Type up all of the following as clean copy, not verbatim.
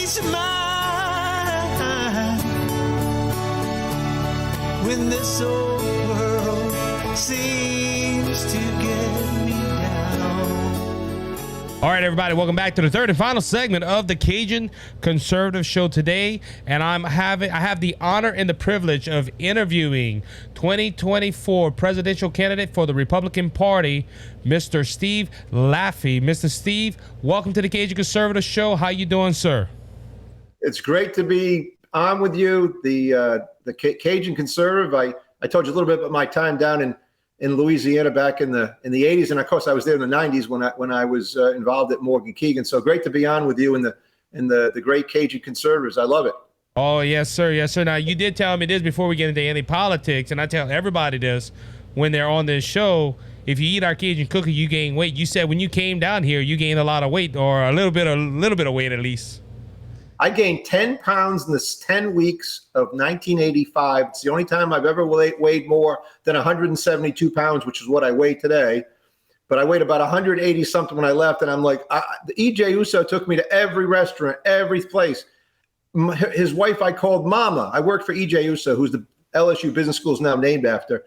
peace of mind when this old world seems to get me down. All right, everybody, welcome back to the third and final segment of the Cajun Conservative Show today, and I have the honor and the privilege of interviewing 2024 presidential candidate for the Republican Party, Mr. Steve Laffey. Mr. Steve, welcome to the Cajun Conservative Show. How you doing, sir? It's great to be on with you. The Cajun Conservative. I told you a little bit about my time down in Louisiana back in the 80s, and of course I was there in the 90s when I was involved at Morgan Keegan. So great to be on with you in the great Cajun Conservatives. I love it. Oh yes, sir. Yes, sir. Now you did tell me this before we get into any politics, and I tell everybody this when they're on this show. If you eat our Cajun cookie, you gain weight. You said when you came down here, you gained a lot of weight, or a little bit of weight at least. I gained 10 pounds in the 10 weeks of 1985. It's the only time I've ever weighed more than 172 pounds, which is what I weigh today. But I weighed about 180 something when I left. And I'm like, the EJ Uso took me to every restaurant, every place. His wife I called Mama. I worked for EJ Uso, who's the LSU Business School is now named after.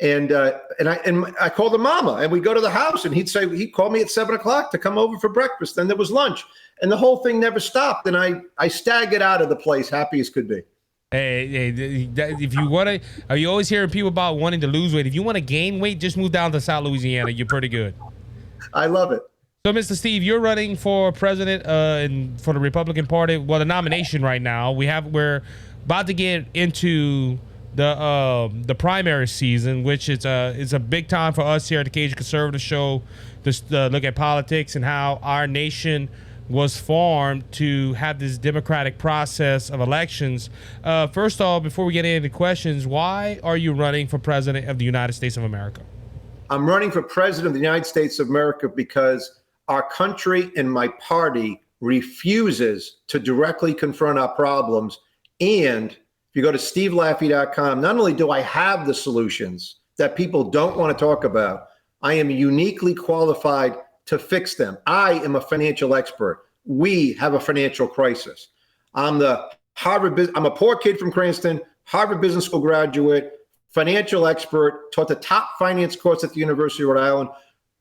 And I called him Mama, and we'd go to the house, and he'd call me at 7 o'clock to come over for breakfast. Then there was lunch, and the whole thing never stopped. And I staggered out of the place, happy as could be. Hey, if you want to, are you always hearing people about wanting to lose weight? If you want to gain weight, just move down to South Louisiana. You're pretty good. I love it. So, Mr. Steve, you're running for president for the Republican Party. Well, the nomination right now. We're about to get into the primary season, which is a big time for us here at the Cajun Conservative Show to look at politics and how our nation was formed to have this democratic process of elections. First off, before we get into questions, why are you running for president of the United States of America? I'm running for president of the United States of America because our country and my party refuses to directly confront our problems. And if you go to stevelaffey.com, not only do I have the solutions that people don't want to talk about, I am uniquely qualified to fix them. I am a financial expert. We have a financial crisis. I'm a poor kid from Cranston, Harvard Business School graduate, financial expert, taught the top finance course at the University of Rhode Island,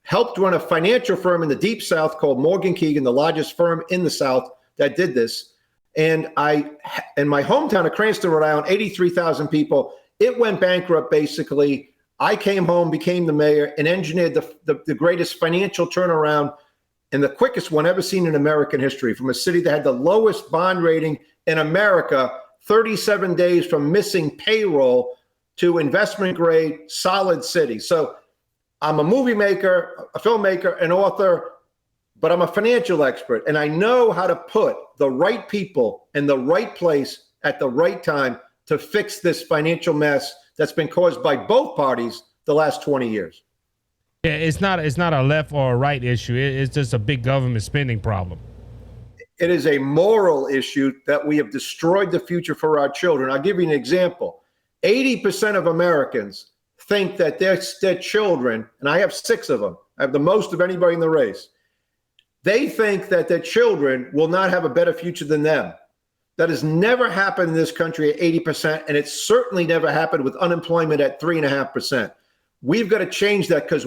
helped run a financial firm in the Deep South called Morgan Keegan, the largest firm in the South that did this. And in my hometown of Cranston, Rhode Island, 83,000 people, it went bankrupt basically. I came home, became the mayor, and engineered the greatest financial turnaround and the quickest one ever seen in American history, from a city that had the lowest bond rating in America, 37 days from missing payroll to investment grade, solid city. So I'm a movie maker, a filmmaker, an author, but I'm a financial expert, and I know how to put the right people in the right place at the right time to fix this financial mess that's been caused by both parties the last 20 years. Yeah, it's not a left or a right issue. It's just a big government spending problem. It is a moral issue that we have destroyed the future for our children. I'll give you an example. 80% of Americans think that their children, and I have 6 of them, I have the most of anybody in the race, they think that their children will not have a better future than them. That has never happened in this country at 80%, and it's certainly never happened with unemployment at 3.5%. We've got to change that because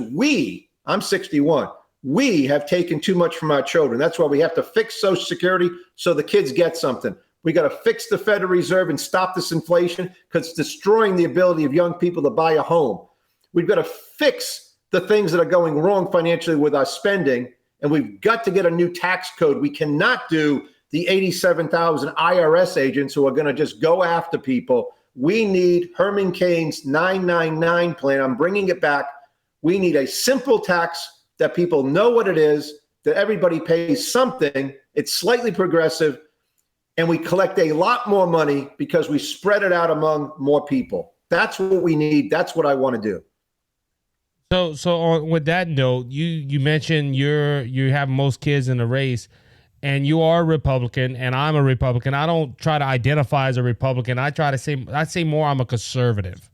I'm 61, we have taken too much from our children. That's why we have to fix Social Security so the kids get something. We got to fix the Federal Reserve and stop this inflation because it's destroying the ability of young people to buy a home. We've got to fix the things that are going wrong financially with our spending, and we've got to get a new tax code. We cannot do the 87,000 IRS agents who are going to just go after people. We need Herman Cain's 999 plan. I'm bringing it back. We need a simple tax that people know what it is, that everybody pays something. It's slightly progressive, and we collect a lot more money because we spread it out among more people. That's what we need. That's what I want to do. So with that note, you mentioned you have most kids in the race, and you are a Republican, and I'm a Republican. I don't try to identify as a Republican. I say more I'm a conservative.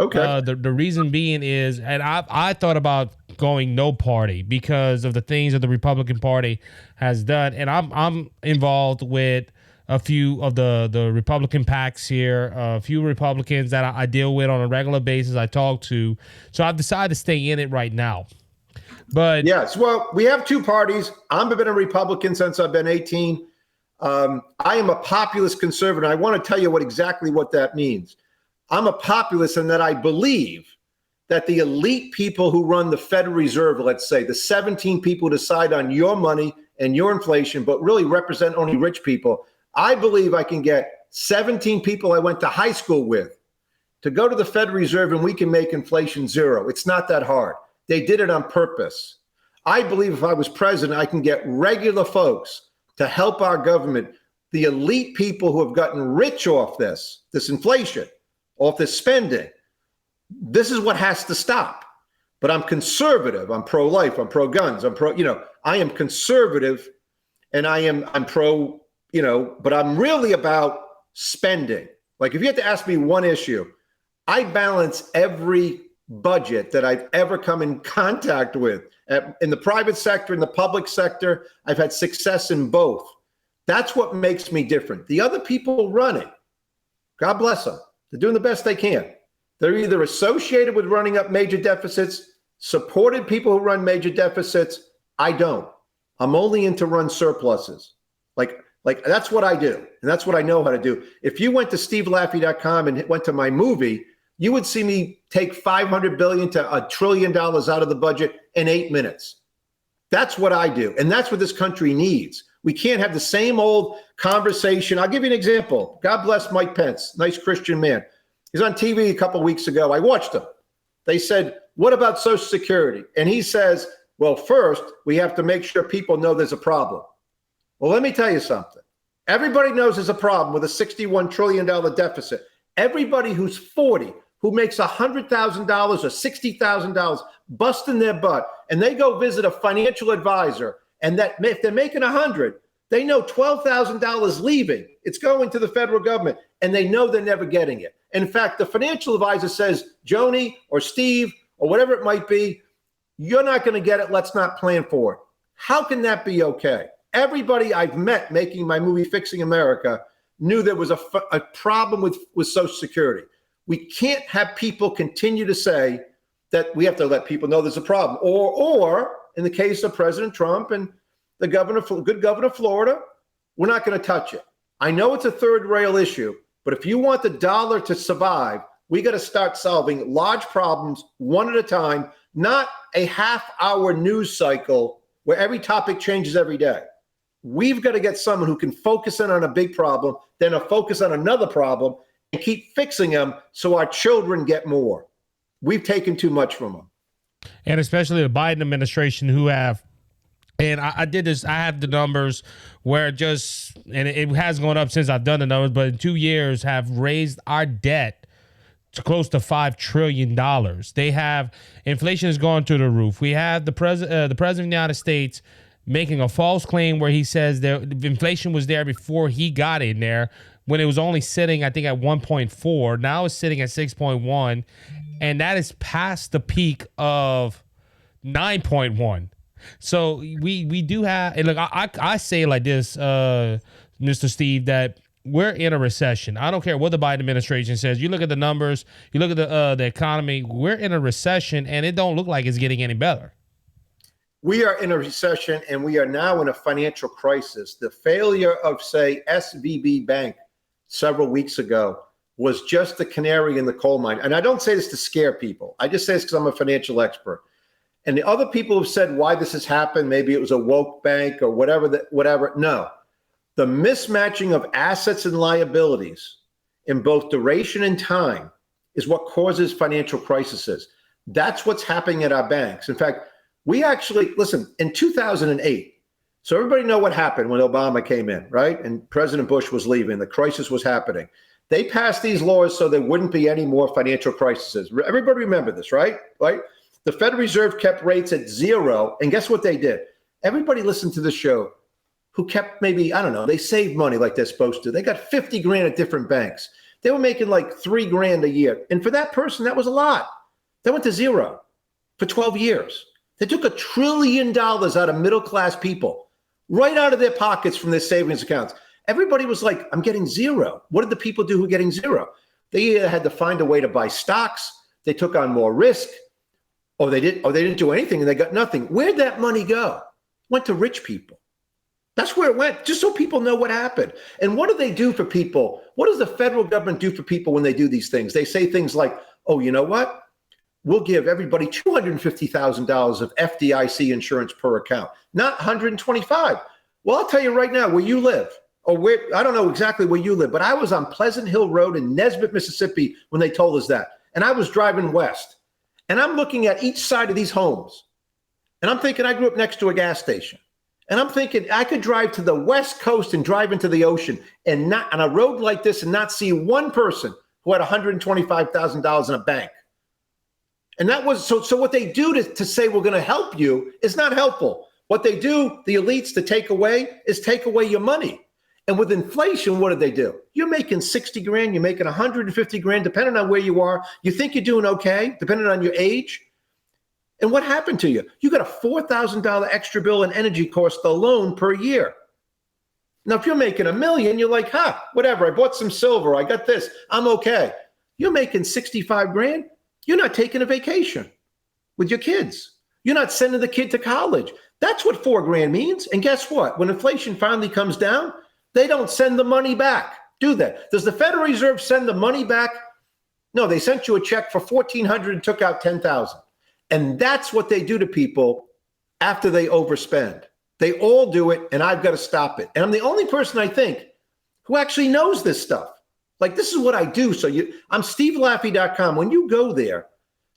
Okay. The reason being is, and I thought about going no party because of the things that the Republican Party has done, and I'm involved with a few of the Republican PACs here, a few Republicans that I deal with on a regular basis. I talk to, so I've decided to stay in it right now. But yes, well, we have two parties. I've been a Republican since I've been 18. I am a populist conservative. I want to tell you exactly what that means. I'm a populist in that I believe that the elite people who run the Federal Reserve, let's say, the 17 people who decide on your money and your inflation, but really represent only rich people. I believe I can get 17 people I went to high school with to go to the Federal Reserve and we can make inflation zero. It's not that hard. They did it on purpose. I believe if I was president, I can get regular folks to help our government, the elite people who have gotten rich off this inflation, off this spending. This is what has to stop. But I'm conservative. I'm pro-life. I'm pro-guns. I am conservative and I'm pro, but I'm really about spending. Like if you had to ask me one issue, I balance every budget that I've ever come in contact with in the private sector, in the public sector. I've had success in both. That's what makes me different. The other people running, God bless them. They're doing the best they can. They're either associated with running up major deficits, supported people who run major deficits. I don't. I'm only into run surpluses. Like that's what I do. And that's what I know how to do. If you went to stevelaffey.com and went to my movie, you would see me take $500 billion to $1 trillion out of the budget in 8 minutes. That's what I do. And that's what this country needs. We can't have the same old conversation. I'll give you an example. God bless Mike Pence, nice Christian man. He's on TV a couple of weeks ago. I watched him. They said, what about Social Security? And he says, well, first, we have to make sure people know there's a problem. Well, let me tell you something. Everybody knows there's a problem with a $61 trillion deficit. Everybody who's 40, who makes $100,000 or $60,000, busting their butt, and they go visit a financial advisor, and that if they're making 100, they know $12,000 leaving. It's going to the federal government, and they know they're never getting it. In fact, the financial advisor says, Joni or Steve or whatever it might be, you're not going to get it. Let's not plan for it. How can that be okay? Everybody I've met making my movie Fixing America knew there was a problem with Social Security. We can't have people continue to say that we have to let people know there's a problem. Or in the case of President Trump and the good governor of Florida, we're not going to touch it. I know it's a third rail issue, but if you want the dollar to survive, we got to start solving large problems one at a time, not a half-hour news cycle where every topic changes every day. We've got to get someone who can focus in on a big problem, then a focus on another problem, and keep fixing them so our children get more. We've taken too much from them. And especially the Biden administration who have, and I did this, I have the numbers where it has gone up since I've done the numbers, but in 2 years have raised our debt to close to $5 trillion. They have, inflation has gone through the roof. We have the president of the United States making a false claim where he says that inflation was there before he got in there, when it was only sitting, I think, at 1.4. Now it's sitting at 6.1, and that is past the peak of 9.1. So we do have, and look, I say it like this, Mr. Steve, that we're in a recession. I don't care what the Biden administration says. You look at the numbers, you look at the economy, we're in a recession, and it don't look like it's getting any better. We are in a recession, and we are now in a financial crisis. The failure of, say, SVB Bank several weeks ago was just the canary in the coal mine. And I don't say this to scare people. I just say this because I'm a financial expert. And the other people have said why this has happened, maybe it was a woke bank or whatever. No. The mismatching of assets and liabilities in both duration and time is what causes financial crises. That's what's happening at our banks. In fact, we actually, listen, in 2008, so everybody know what happened when Obama came in, right? And President Bush was leaving, the crisis was happening. They passed these laws so there wouldn't be any more financial crises. Everybody remember this, right? The Federal Reserve kept rates at zero, and guess what they did? Everybody listened to the show who kept maybe, I don't know, they saved money like they're supposed to. They got 50 grand at different banks. They were making like $3 grand a year. And for that person, that was a lot. They went to zero for 12 years. They took $1 trillion out of middle-class people, right out of their pockets from their savings accounts. Everybody was like, I'm getting zero. What did the people do who are getting zero? They either had to find a way to buy stocks, they took on more risk, or they didn't do anything and they got nothing. Where'd that money go? It went to rich people. That's where it went, just so people know what happened. And what do they do for people? What does the federal government do for people when they do these things? They say things like, oh, you know what? We'll give everybody $250,000 of FDIC insurance per account, not 125. Well, I'll tell you right now, where you live, or where, I don't know exactly where you live, but I was on Pleasant Hill Road in Nesbitt, Mississippi when they told us that. And I was driving west, and I'm looking at each side of these homes. And I'm thinking, I grew up next to a gas station. And I'm thinking I could drive to the West Coast and drive into the ocean and not on a road like this and not see one person who had $125,000 in a bank. And that was so what they do to say we're going to help you is not helpful. What they do, the elites, to take away is take away your money. And with inflation, what do they do? You're making 60 grand, you're making 150 grand, depending on where you are. You think you're doing okay, depending on your age. And what happened to you? You got a $4,000 extra bill in energy cost alone per year. Now, if you're making $1 million, you're like, whatever. I bought some silver. I got this. I'm okay. You're making 65 grand. You're not taking a vacation with your kids. You're not sending the kid to college. That's what 4 grand means. And guess what? When inflation finally comes down, they don't send the money back, do they? Does the Federal Reserve send the money back? No, they sent you a check for $1,400 and took out $10,000. And that's what they do to people after they overspend. They all do it, and I've got to stop it. And I'm the only person, I think, who actually knows this stuff. Like, this is what I do. So I'm SteveLaffey.com. When you go there,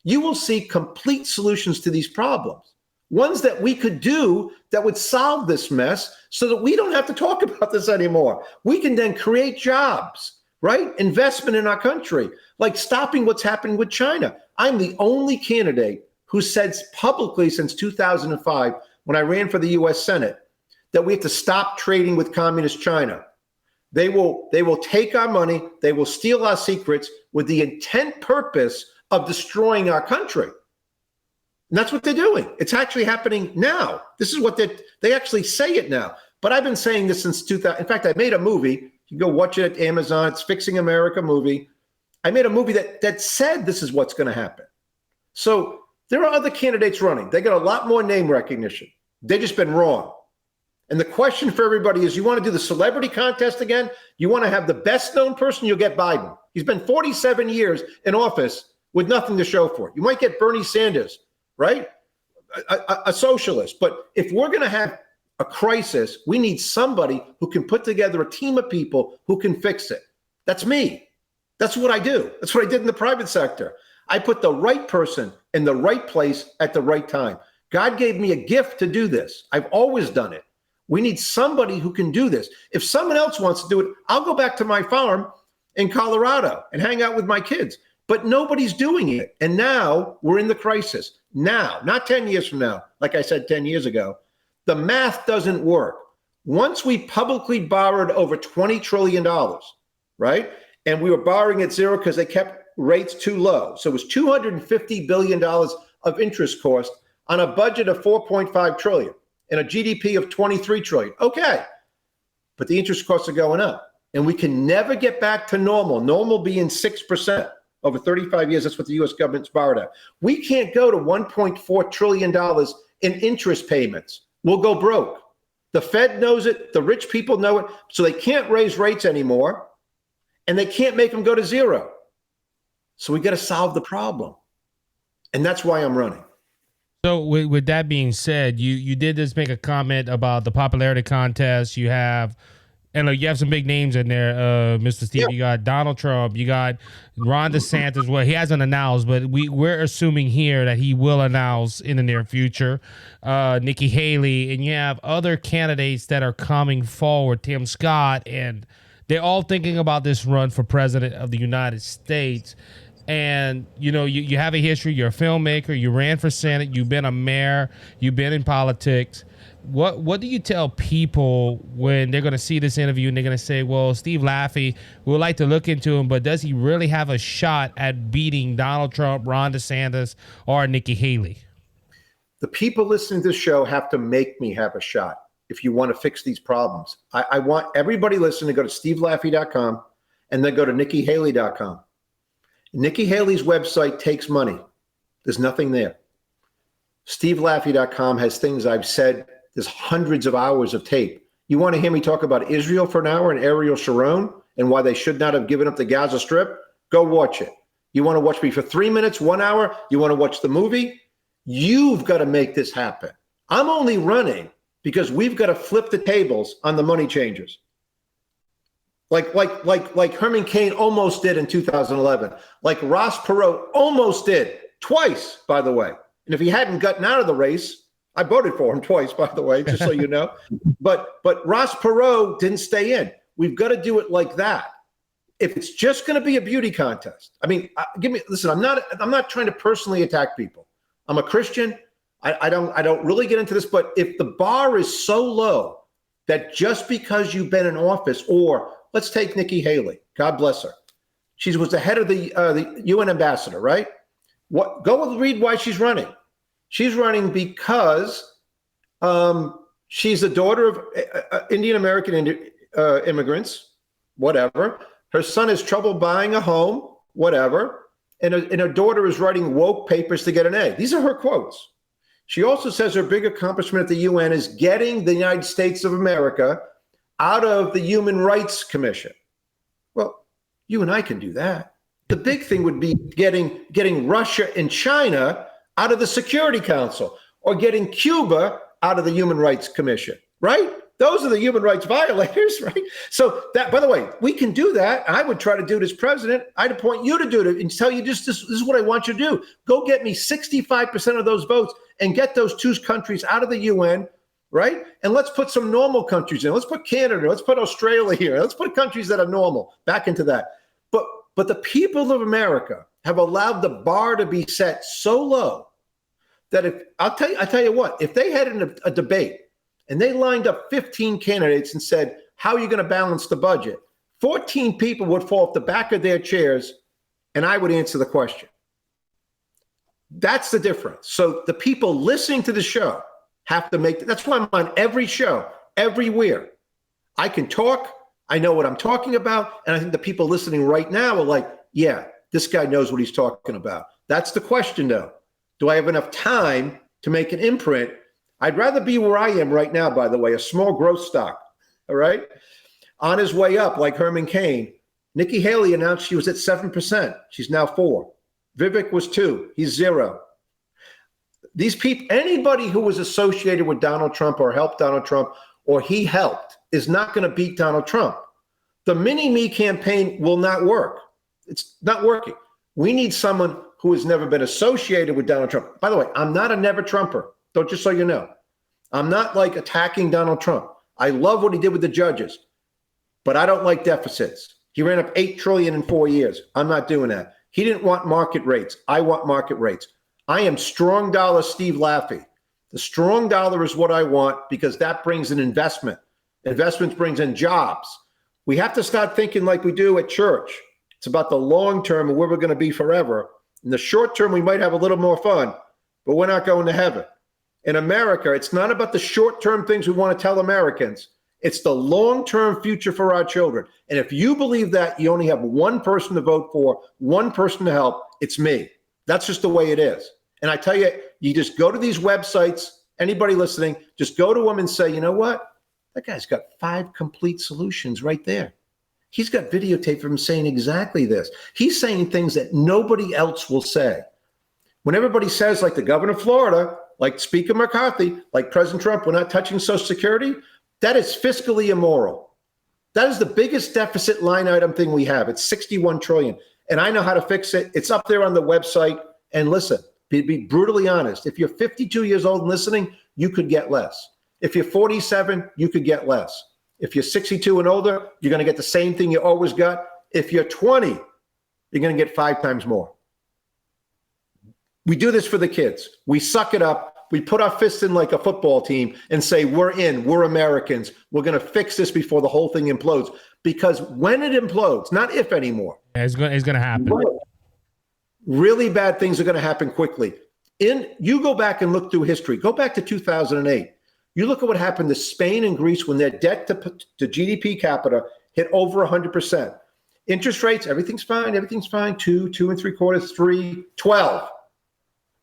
you will see complete solutions to these problems. Ones that we could do that would solve this mess so that we don't have to talk about this anymore. We can then create jobs, right? Investment in our country, like stopping what's happening with China. I'm the only candidate who said publicly since 2005, when I ran for the U.S. Senate, that we have to stop trading with communist China. They will take our money, they will steal our secrets with the intent purpose of destroying our country. And that's what they're doing. It's actually happening now. This is what they actually say it now. But I've been saying this since 2000. In fact, I made a movie. You can go watch it at Amazon. It's Fixing America movie. I made a movie that said this is what's going to happen. So there are other candidates running. They got a lot more name recognition. They've just been wrong. And the question for everybody is, you want to do the celebrity contest again? You want to have the best known person? You'll get Biden. He's been 47 years in office with nothing to show for it. You might get Bernie Sanders, right? A socialist. But if we're going to have a crisis, we need somebody who can put together a team of people who can fix it. That's me. That's what I do. That's what I did in the private sector. I put the right person in the right place at the right time. God gave me a gift to do this. I've always done it. We need somebody who can do this. If someone else wants to do it, I'll go back to my farm in Colorado and hang out with my kids. But nobody's doing it. And now we're in the crisis. Now, not 10 years from now, like I said 10 years ago, the math doesn't work. Once we publicly borrowed over $20 trillion, right? And we were borrowing at zero because they kept rates too low. So it was $250 billion of interest cost on a budget of $4.5 trillion and a GDP of $23 trillion. Okay. But the interest costs are going up. And we can never get back to normal. Normal being 6%. Over 35 years, that's what the U.S. government's borrowed at. We can't go to $1.4 trillion in interest payments. We'll go broke. The Fed knows it. The rich people know it. So they can't raise rates anymore. And they can't make them go to zero. So we got to solve the problem. And that's why I'm running. So with that being said, you did just make a comment about the popularity contest. You have some big names in there, Mr. Steve. Yeah. You got Donald Trump. You got Ron DeSantis. Well, he hasn't announced, but we're assuming here that he will announce in the near future. Nikki Haley, and you have other candidates that are coming forward. Tim Scott, and they're all thinking about this run for president of the United States. And, you have a history. You're a filmmaker. You ran for Senate. You've been a mayor. You've been in politics. What do you tell people when they're going to see this interview and they're going to say, well, Steve Laffey, we would like to look into him, but does he really have a shot at beating Donald Trump, Ron DeSantis, or Nikki Haley? The people listening to this show have to make me have a shot. if you want to fix these problems. I want everybody listening to go to stevelaffey.com and then go to nikkihaley.com. Nikki Haley's website takes money. There's nothing there. stevelaffey.com has things I've said. There's hundreds of hours of tape. You want to hear me talk about Israel for an hour and Ariel Sharon and why they should not have given up the Gaza Strip? Go watch it. You want to watch me for 3 minutes, 1 hour? You want to watch the movie? You've got to make this happen. I'm only running because we've got to flip the tables on the money changers. Like Herman Cain almost did in 2011. Like Ross Perot almost did twice, by the way. And if he hadn't gotten out of the race, I voted for him twice, by the way, just so you know. But Ross Perot didn't stay in. We've got to do it like that. If it's just going to be a beauty contest, I mean, listen. I'm not trying to personally attack people. I'm a Christian. I don't really get into this. But if the bar is so low that just because you've been in office, or let's take Nikki Haley, God bless her, she was the head of the UN ambassador, right? Go read why she's running. She's running because she's the daughter of Indian American immigrants, whatever. Her son has trouble buying a home, whatever. And her daughter is writing woke papers to get an A. These are her quotes. She also says her big accomplishment at the UN is getting the United States of America out of the Human Rights Commission. Well, you and I can do that. The big thing would be getting Russia and China out of the Security Council, or getting Cuba out of the Human Rights Commission, right? Those are the human rights violators, right? So that, by the way, we can do that. I would try to do it as president. I'd appoint you to do it and tell you this is what I want you to do. Go get me 65% of those votes and get those two countries out of the UN, right? And let's put some normal countries in. Let's put Canada. Let's put Australia here. Let's put countries that are normal back into that. But the people of America have allowed the bar to be set so low that if I tell you what, if they had a debate and they lined up 15 candidates and said, how are you going to balance the budget? 14 people would fall off the back of their chairs and I would answer the question. That's the difference. So the people listening to the show have to that's why I'm on every show, everywhere. I can talk. I know what I'm talking about. And I think the people listening right now are like, yeah, this guy knows what he's talking about. That's the question, though. Do I have enough time to make an imprint? I'd rather be where I am right now, by the way, a small growth stock, all right? On his way up, like Herman Cain. Nikki Haley announced she was at 7%. She's now 4%. Vivek was 2%. He's 0%. These people, anybody who was associated with Donald Trump or helped Donald Trump or he helped is not going to beat Donald Trump. The mini-me campaign will not work. It's not working. We need someone who has never been associated with Donald Trump. By the way, I'm not a never Trumper. Don't, just so you know. I'm not like attacking Donald Trump. I love what he did with the judges, but I don't like deficits. He ran up $8 trillion in 4 years. I'm not doing that. He didn't want market rates. I want market rates. I am strong dollar Steve Laffey. The strong dollar is what I want because that brings in investment. Investments brings in jobs. We have to start thinking like we do at church. It's about the long term and where we're going to be forever. In the short term, we might have a little more fun, but we're not going to heaven. In America, it's not about the short-term things we want to tell Americans. It's the long-term future for our children. And if you believe that, you only have one person to vote for, one person to help. It's me. That's just the way it is. And I tell you, you just go to these websites, anybody listening, just go to them and say, you know what? That guy's got 5 complete solutions right there. He's got videotape of him saying exactly this. He's saying things that nobody else will say. When everybody says, like the governor of Florida, like Speaker McCarthy, like President Trump, we're not touching Social Security, that is fiscally immoral. That is the biggest deficit line item thing we have. It's $61 trillion. And I know how to fix it. It's up there on the website. And listen, be brutally honest. If you're 52 years old and listening, you could get less. If you're 47, you could get less. If you're 62 and older, you're going to get the same thing you always got. If you're 20, you're going to get 5 times more. We do this for the kids. We suck it up. We put our fists in like a football team and say, we're in, we're Americans. We're going to fix this before the whole thing implodes. Because when it implodes, not if anymore. It's going to happen. Really bad things are going to happen quickly. You go back and look through history. Go back to 2008. You look at what happened to Spain and Greece when their debt to GDP capita hit over 100%. Interest rates, everything's fine. Everything's fine. 2, 2.75, 3, 12.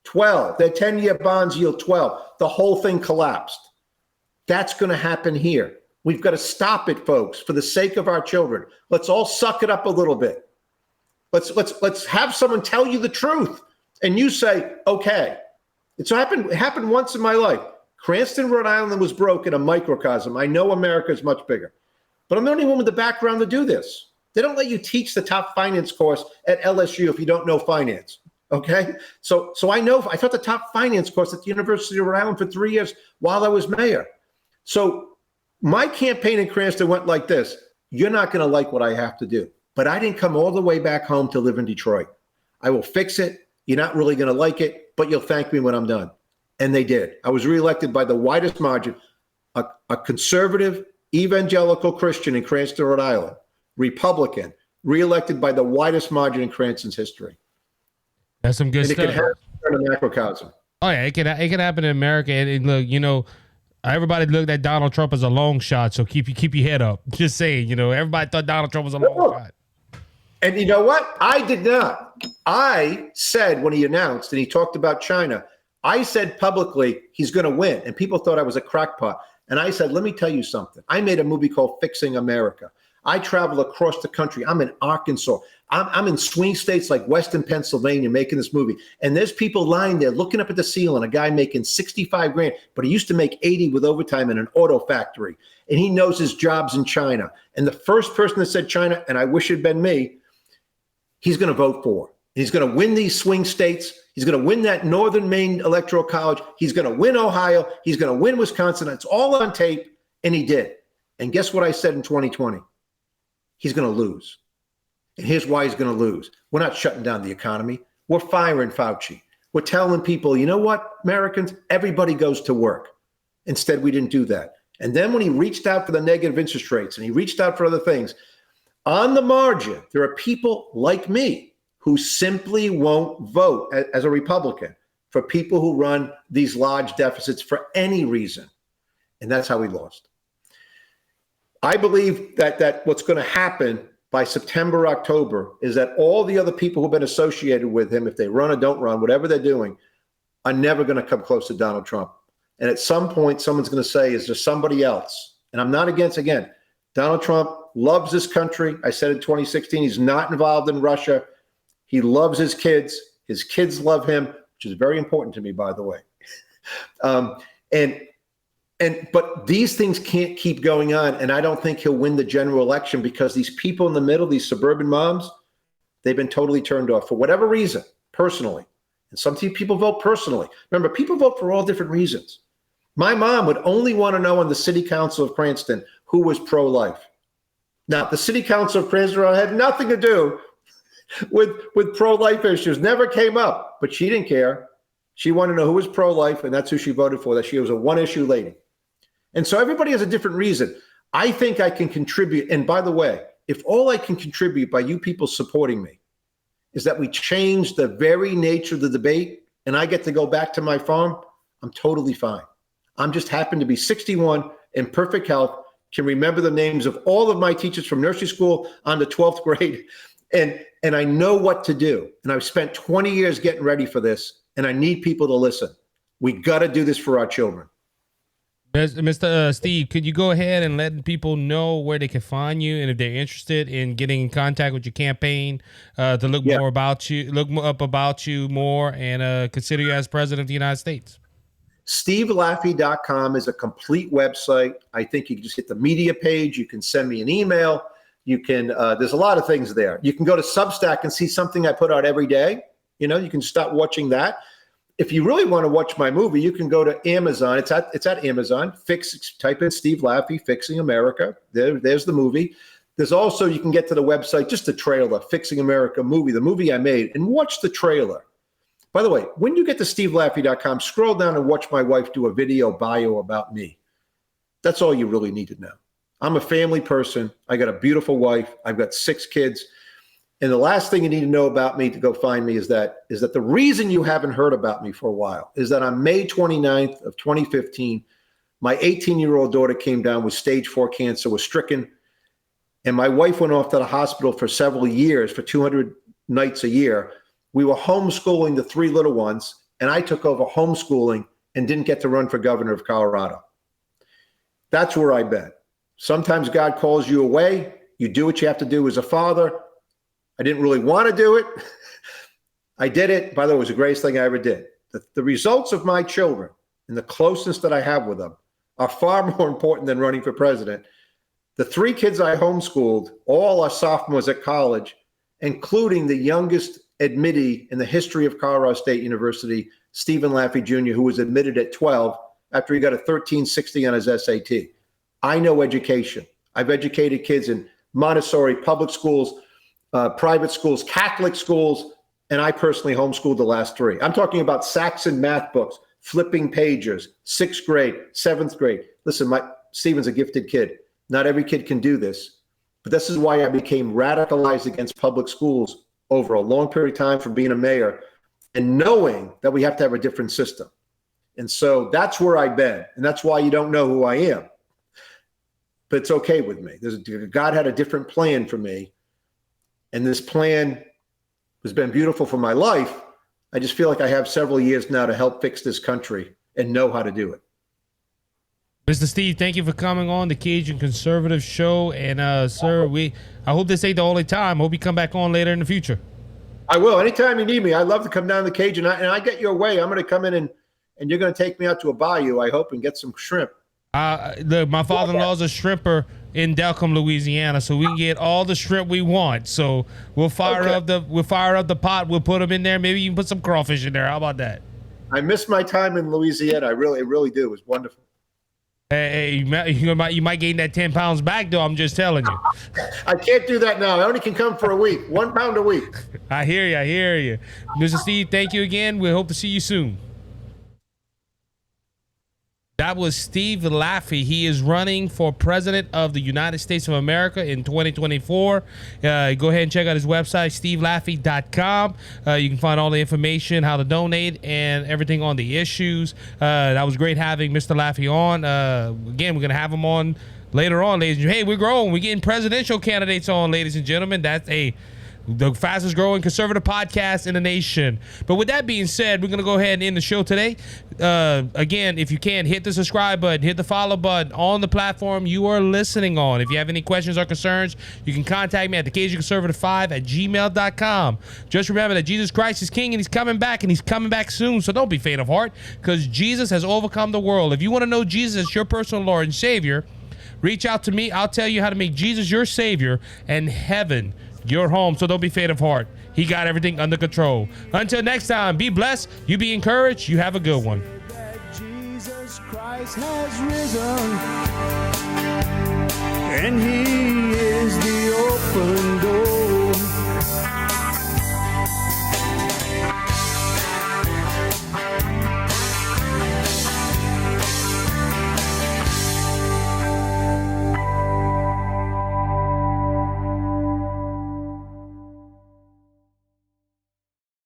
12. Their 10-year bonds yield 12. The whole thing collapsed. That's going to happen here. We've got to stop it, folks, for the sake of our children. Let's all suck it up a little bit. Let's have someone tell you the truth, and you say, okay. It happened once in my life. Cranston, Rhode Island was broke in a microcosm. I know America is much bigger, but I'm the only one with the background to do this. They don't let you teach the top finance course at LSU if you don't know finance. Okay, so I taught the top finance course at the University of Rhode Island for 3 years while I was mayor. So my campaign in Cranston went like this: you're not going to like what I have to do, but I didn't come all the way back home to live in Detroit. I will fix it. You're not really going to like it, but you'll thank me when I'm done. And they did. I was reelected by the widest margin, a conservative evangelical Christian in Cranston, Rhode Island, Republican, reelected by the widest margin in Cranston's history. That's some good and stuff. It can happen in a macrocosm. Oh yeah, it can happen in America. And look, everybody looked at Donald Trump as a long shot, so keep your head up. Just saying, everybody thought Donald Trump was a long shot. And you know what? I did not. I said when he announced and he talked about China, I said publicly he's going to win. And people thought I was a crackpot. And I said, let me tell you something. I made a movie called Fixing America. I travel across the country. I'm in Arkansas. I'm in swing states like Western Pennsylvania making this movie. And there's people lying there looking up at the ceiling, a guy making 65 grand, but he used to make 80 with overtime in an auto factory. And he knows his job's in China. And the first person that said China, and I wish it'd been me, he's going to vote for. He's going to win these swing states. He's going to win that Northern Maine Electoral College. He's going to win Ohio. He's going to win Wisconsin. It's all on tape. And he did. And guess what I said in 2020? He's going to lose. And here's why he's going to lose. We're not shutting down the economy. We're firing Fauci. We're telling people, you know what, Americans, everybody goes to work. Instead, we didn't do that. And then when he reached out for the negative interest rates and he reached out for other things, on the margin, there are people like me who simply won't vote as a Republican for people who run these large deficits for any reason. And that's how we lost. I believe that what's going to happen by September, October, is that all the other people who've been associated with him, if they run or don't run, whatever they're doing, are never going to come close to Donald Trump. And at some point, someone's going to say, is there somebody else? And I'm not against, again, Donald Trump loves this country. I said in 2016, he's not involved in Russia. He loves his kids. His kids love him, which is very important to me, by the way. But these things can't keep going on. And I don't think he'll win the general election because these people in the middle, these suburban moms, they've been totally turned off for whatever reason, personally. And some people vote personally. Remember, people vote for all different reasons. My mom would only want to know on the city council of Cranston who was pro-life. Now, the city council of Cranston had nothing to do with pro-life issues, never came up, but she didn't care. She wanted to know who was pro-life, and that's who she voted for, that she was a one-issue lady. And so everybody has a different reason. I think I can contribute. And by the way, if all I can contribute by you people supporting me is that we change the very nature of the debate and I get to go back to my farm, I'm totally fine. I'm just happen to be 61 in perfect health, can remember the names of all of my teachers from nursery school on to 12th grade. And I know what to do. And I've spent 20 years getting ready for this. And I need people to listen. We got to do this for our children. Mr. Steve, could you go ahead and let people know where they can find you, and if they're interested in getting in contact with your campaign to look more about you, look up about you more, and consider you as president of the United States? SteveLaffey.com is a complete website. I think you can just hit the media page. You can send me an email. You can. There's a lot of things there. You can go to Substack and see something I put out every day. You can start watching that. If you really want to watch my movie, you can go to Amazon. It's at Amazon. Type in Steve Laffey, Fixing America. There's the movie. There's also, you can get to the website, just the trailer, Fixing America movie, the movie I made, and watch the trailer. By the way, when you get to SteveLaffey.com, scroll down and watch my wife do a video bio about me. That's all you really need to know. I'm a family person. I got a beautiful wife. I've got 6 kids. And the last thing you need to know about me to go find me is that the reason you haven't heard about me for a while is that on May 29th of 2015, My 18-year-old daughter came down with stage 4 cancer, was stricken. And my wife went off to the hospital for several years, for 200 nights a year. We were homeschooling the 3 little ones, and I took over homeschooling and didn't get to run for governor of Colorado. That's where I've been. Sometimes God calls you away. You do what you have to do as a father. I didn't really want to do it. I did it. By the way, it was the greatest thing I ever did. The results of my children and the closeness that I have with them are far more important than running for president. The 3 kids I homeschooled, all are sophomores at college, including the youngest admittee in the history of Colorado State University, Steve Laffey Jr., who was admitted at 12 after he got a 1360 on his SAT. I know education. I've educated kids in Montessori, public schools, private schools, Catholic schools, and I personally homeschooled the last 3. I'm talking about Saxon math books, flipping pages, 6th grade, 7th grade. Listen, Stephen's a gifted kid. Not every kid can do this, but this is why I became radicalized against public schools over a long period of time from being a mayor and knowing that we have to have a different system. And so that's where I've been, and that's why you don't know who I am. But it's okay with me. God had a different plan for me, and this plan has been beautiful for my life. I just feel like I have several years now to help fix this country and know how to do it. Mr. Steve, thank you for coming on the Cajun Conservative Show. And, sir, I hope this ain't the only time. I hope you come back on later in the future. I will. Anytime you need me, I'd love to come down to the Cajun. And I get your way. I'm going to come in and you're going to take me out to a bayou, I hope, and get some shrimp. Look, my father-in-law's a shrimper in Delcombe, Louisiana, so we can get all the shrimp we want. So we'll fire up the pot. We'll put them in there. Maybe you can put some crawfish in there. How about that? I miss my time in Louisiana. I really do. It was wonderful. Hey, you might gain that 10 pounds back, though. I'm just telling you. I can't do that now. I only can come for a week. 1 pound a week. I hear you. Mr. Steve, thank you again. We hope to see you soon. That was Steve Laffey. He is running for president of the United States of America in 2024. Go ahead and check out his website, stevelaffey.com. You can find all the information, how to donate, and everything on the issues. That was great having Mr. Laffey on. Again, we're going to have him on later on, ladies and gentlemen. Hey, we're growing. We're getting presidential candidates on, ladies and gentlemen. That's the fastest growing conservative podcast in the nation. But with that being said, we're going to go ahead and end the show today. Again, if you can, hit the subscribe button, hit the follow button on the platform you are listening on. If you have any questions or concerns, you can contact me at thecajunconservative5@gmail.com. Just remember that Jesus Christ is King, and he's coming back, and he's coming back soon. So don't be faint of heart, because Jesus has overcome the world. If you want to know Jesus as your personal Lord and Savior, reach out to me. I'll tell you how to make Jesus your Savior and heaven your home. So don't be faint of heart. He got everything under control. Until next time, be blessed. You be encouraged. You have a good one. Jesus Christ has risen, and he is the open door.